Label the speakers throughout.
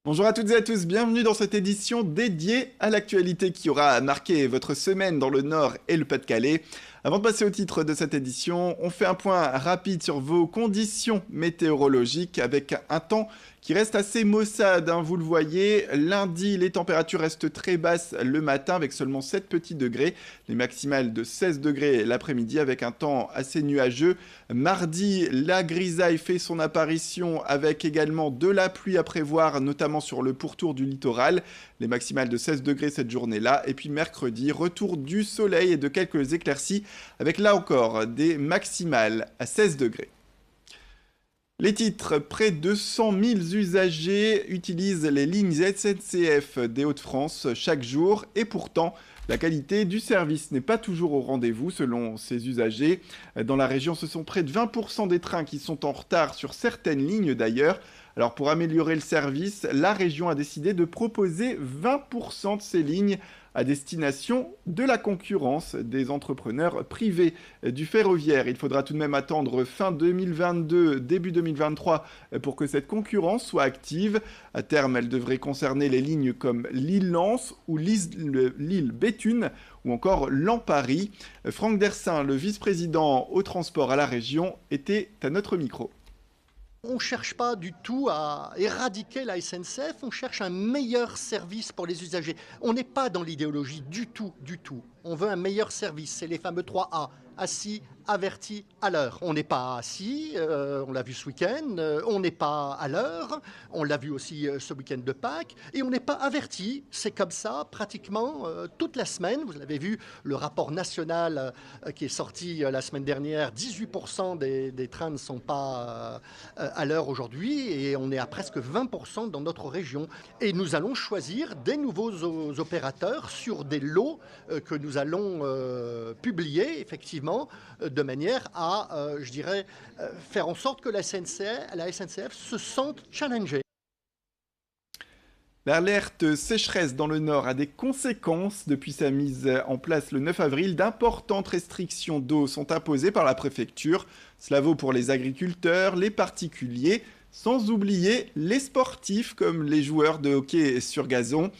Speaker 1: Bonjour à toutes et à tous, bienvenue dans cette édition dédiée à l'actualité qui aura marqué votre semaine dans le Nord et le Pas-de-Calais. Avant de passer au titre de cette édition, on fait un point rapide sur vos conditions météorologiques avec un temps qui reste assez maussade, vous le voyez. Lundi, les températures restent très basses le matin avec seulement 7 petits degrés, les maximales de 16 degrés l'après-midi avec un temps assez nuageux. Mardi, la grisaille fait son apparition avec également de la pluie à prévoir, notamment sur le pourtour du littoral, les maximales de 16 degrés cette journée-là. Et puis mercredi, retour du soleil et de quelques éclaircies avec là encore des maximales à 16 degrés. Les titres, près de 100 000 usagers utilisent les lignes SNCF des Hauts-de-France chaque jour et pourtant, la qualité du service n'est pas toujours au rendez-vous selon ces usagers. Dans la région, ce sont près de 20% des trains qui sont en retard sur certaines lignes d'ailleurs. Alors pour améliorer le service, la région a décidé de proposer 20% de ces lignes à destination de la concurrence des entrepreneurs privés du ferroviaire. Il faudra tout de même attendre fin 2022, début 2023 pour que cette concurrence soit active. À terme, elle devrait concerner les lignes comme Lille-Lens ou Lille-Béthune ou encore Lens-Paris. Franck Dersin, le vice-président au transport à la région, était à notre micro.
Speaker 2: On ne cherche pas du tout à éradiquer la SNCF, on cherche un meilleur service pour les usagers. On n'est pas dans l'idéologie du tout, du tout. On veut un meilleur service, c'est les fameux 3A, assis, averti, à l'heure. On n'est pas assis, on l'a vu ce week-end, on n'est pas à l'heure, on l'a vu aussi ce week-end de Pâques, et on n'est pas averti. C'est comme ça pratiquement toute la semaine. Vous l'avez vu, le rapport national qui est sorti la semaine dernière, 18% des trains ne sont pas à l'heure aujourd'hui, et on est à presque 20% dans notre région. Et nous allons choisir des nouveaux opérateurs sur des lots que nous allons publier, effectivement, de manière à, faire en sorte que la SNCF se sente challengée.
Speaker 1: L'alerte sécheresse dans le Nord a des conséquences. Depuis sa mise en place le 9 avril, d'importantes restrictions d'eau sont imposées par la préfecture. Cela vaut pour les agriculteurs, les particuliers, sans oublier les sportifs comme les joueurs de hockey sur gazon.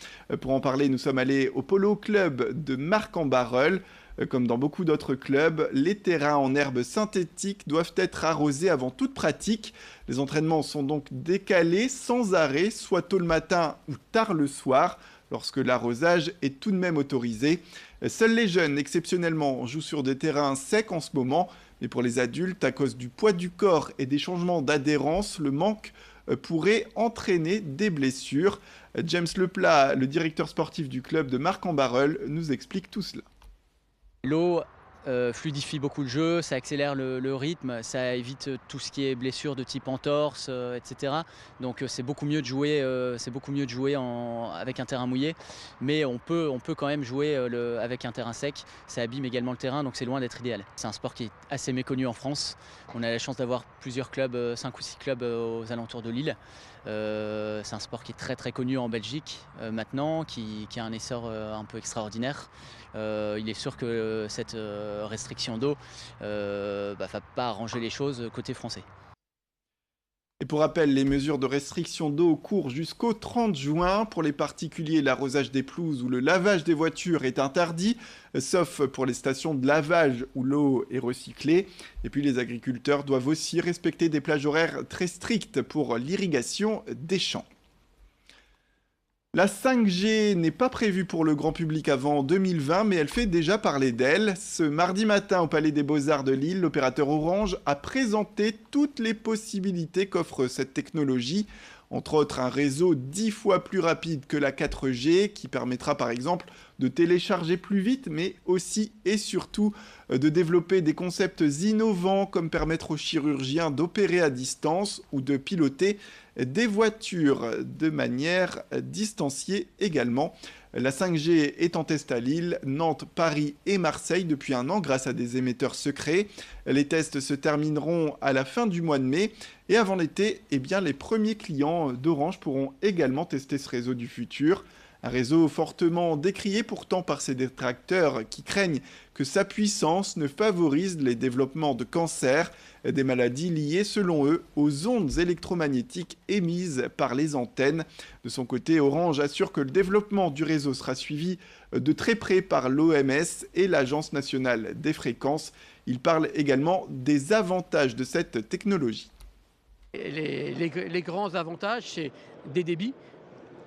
Speaker 1: Pour en parler, nous sommes allés au Polo Club de Marc-en-Barœul. Comme dans beaucoup d'autres clubs, les terrains en herbe synthétique doivent être arrosés avant toute pratique. Les entraînements sont donc décalés sans arrêt, soit tôt le matin ou tard le soir, lorsque l'arrosage est tout de même autorisé. Seuls les jeunes, exceptionnellement, jouent sur des terrains secs en ce moment. Mais pour les adultes, à cause du poids du corps et des changements d'adhérence, le manque pourrait entraîner des blessures. James Leplat, le directeur sportif du club de Marc-en-Barœul, nous explique tout cela.
Speaker 3: L'eau fluidifie beaucoup le jeu, ça accélère le rythme, ça évite tout ce qui est blessure de type entorse, etc. Donc c'est beaucoup mieux de jouer, avec un terrain mouillé, mais on peut quand même jouer avec un terrain sec. Ça abîme également le terrain, donc c'est loin d'être idéal. C'est un sport qui est assez méconnu en France. On a la chance d'avoir plusieurs clubs, 5 ou 6 clubs aux alentours de Lille. C'est un sport qui est très très connu en Belgique maintenant, qui a un essor un peu extraordinaire. Il est sûr que cette restriction d'eau va pas arranger les choses côté français.
Speaker 1: Et pour rappel, les mesures de restriction d'eau courent jusqu'au 30 juin. Pour les particuliers, l'arrosage des pelouses ou le lavage des voitures est interdit, sauf pour les stations de lavage où l'eau est recyclée. Et puis les agriculteurs doivent aussi respecter des plages horaires très strictes pour l'irrigation des champs. La 5G n'est pas prévue pour le grand public avant 2020, mais elle fait déjà parler d'elle. Ce mardi matin au Palais des Beaux-Arts de Lille, l'opérateur Orange a présenté toutes les possibilités qu'offre cette technologie. Entre autres, un réseau 10 fois plus rapide que la 4G, qui permettra par exemple de télécharger plus vite, mais aussi et surtout de développer des concepts innovants comme permettre aux chirurgiens d'opérer à distance ou de piloter des voitures de manière distanciée également. La 5G est en test à Lille, Nantes, Paris et Marseille depuis un an grâce à des émetteurs secrets. Les tests se termineront à la fin du mois de mai et avant l'été, les premiers clients d'Orange pourront également tester ce réseau du futur. Un réseau fortement décrié pourtant par ses détracteurs qui craignent que sa puissance ne favorise les développements de cancers, des maladies liées selon eux aux ondes électromagnétiques émises par les antennes. De son côté, Orange assure que le développement du réseau sera suivi de très près par l'OMS et l'Agence nationale des fréquences. Il parle également des avantages de cette technologie.
Speaker 4: Les grands avantages, c'est des débits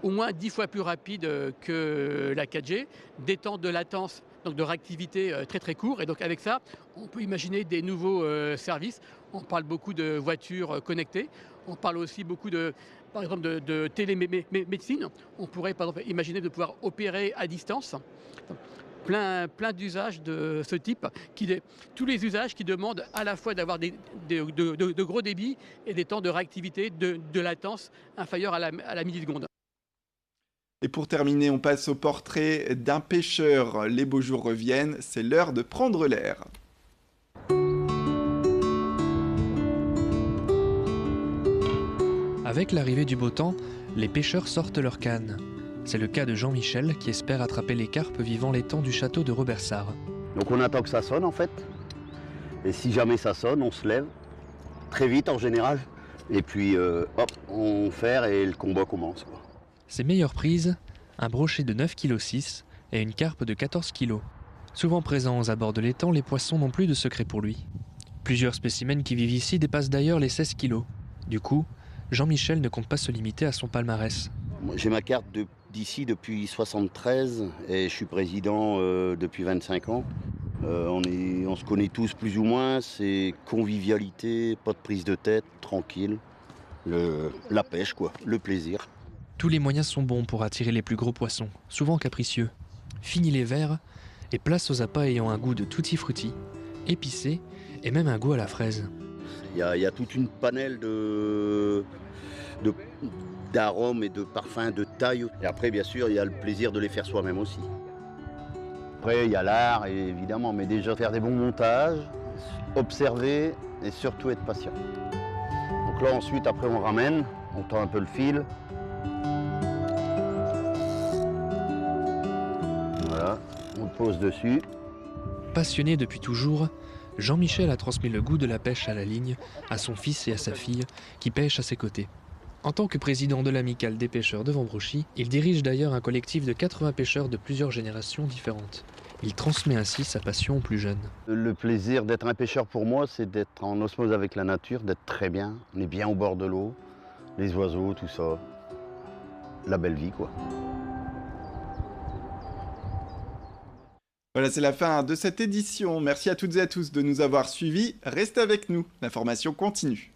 Speaker 4: au moins 10 fois plus rapides que la 4G, des temps de latence, donc de réactivité très très courts. Et donc avec ça, on peut imaginer des nouveaux services. On parle beaucoup de voitures connectées. On parle aussi beaucoup par exemple de télémédecine. On pourrait par exemple imaginer de pouvoir opérer à distance. Plein d'usages de ce type, tous les usages qui demandent à la fois d'avoir de gros débits et des temps de réactivité, de latence inférieurs à la milliseconde.
Speaker 1: Et pour terminer, on passe au portrait d'un pêcheur. Les beaux jours reviennent, c'est l'heure de prendre l'air.
Speaker 5: Avec l'arrivée du beau temps, les pêcheurs sortent leurs cannes. C'est le cas de Jean-Michel qui espère attraper les carpes vivant l'étang du château de Robersart.
Speaker 6: Donc on attend que ça sonne en fait. Et si jamais ça sonne, on se lève très vite en général. Et puis hop, on ferre et le combat commence, quoi.
Speaker 5: Ses meilleures prises, un brochet de 9,6 kg et une carpe de 14 kg. Souvent présents aux abords de l'étang, les poissons n'ont plus de secret pour lui. Plusieurs spécimens qui vivent ici dépassent d'ailleurs les 16 kg. Du coup, Jean-Michel ne compte pas se limiter à son palmarès.
Speaker 6: J'ai ma carte d'ici depuis 1973 et je suis président depuis 25 ans. On se connaît tous plus ou moins, c'est convivialité, pas de prise de tête, tranquille. La pêche quoi, le plaisir.
Speaker 5: Tous les moyens sont bons pour attirer les plus gros poissons, souvent capricieux. Fini les verres et place aux appâts ayant un goût de tutti frutti, épicé et même un goût à la fraise.
Speaker 6: Il y a toute une panelle d'arômes et de parfums, de taille. Et après, bien sûr, il y a le plaisir de les faire soi-même aussi. Après, il y a l'art, évidemment, mais déjà faire des bons montages, observer et surtout être patient. Donc là, ensuite, après, on ramène, on tend un peu le fil. Voilà, on le pose dessus.
Speaker 5: Passionné depuis toujours, Jean-Michel a transmis le goût de la pêche à la ligne à son fils et à sa fille, qui pêchent à ses côtés. En tant que président de l'amicale des pêcheurs de Vambrochy, il dirige d'ailleurs un collectif de 80 pêcheurs de plusieurs générations différentes. Il transmet ainsi sa passion aux plus jeunes.
Speaker 6: Le plaisir d'être un pêcheur pour moi, c'est d'être en osmose avec la nature, d'être très bien. On est bien au bord de l'eau, les oiseaux, tout ça. La belle vie, quoi.
Speaker 1: Voilà, c'est la fin de cette édition. Merci à toutes et à tous de nous avoir suivis. Restez avec nous, l'information continue.